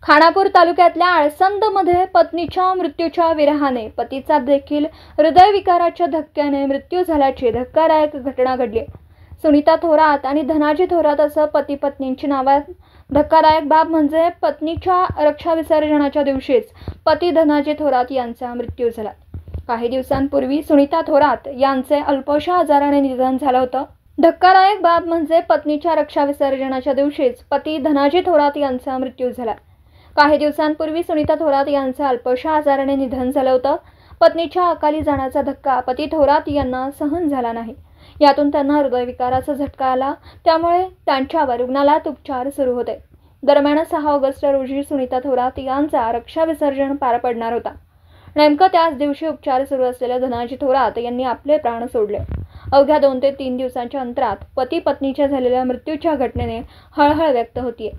खानापूर तालुक्यातल्या आळसंदमध्ये पत्नीच्या मृत्यूच्या विरहाने पतीचा देखील हृदयविकाराच्या धक्क्याने मृत्यू झाल्याची धक्कादायक घटना घडली। सुनीता थोरात आणि धनाजी थोरात असं पती पत्नींची नावे। धक्कादायक बाब म्हणजे पत्नीच्या रक्षा विसर्जनाच्या दिवशीच पती धनाजी थोरात यांचा मृत्यू झाला। काही दिवसांपूर्वी सुनीता थोरात यांचे अल्पशा आजाराने निधन झालं होतं। धक्कादायक बाब म्हणजे पत्नीच्या रक्षा विसर्जनाच्या दिवशीच पती धनाजी थोरात यांचा मृत्यू झाला। काही दिवसांपूर्वी सुनीता थोरात यांचे अल्पशा आजाराने निधन झालं होतं। पत्नीच्या अकाली जाण्याचा धक्का पती थोरात यांना सहन झाला नाही। यातून त्यांना हृदयविकाराचा झटका आला, त्यामुळे त्यांच्यावर रुग्णालयात उपचार सुरू होते। दरम्यान 6 ऑगस्ट रोजी सुनीता थोरात यांचा रक्षा विसर्जन पार पडणार होता। नेमकं त्याच दिवशी उपचार सुरू असलेल्या धनाजी थोरात यांनी आपले प्राण सोडले। अवघ्या 2 ते 3 दिवसांच्या अंतरात पती पत्नीच्या झालेल्या मृत्यूच्या घटनेने हळहळ व्यक्त होतीये।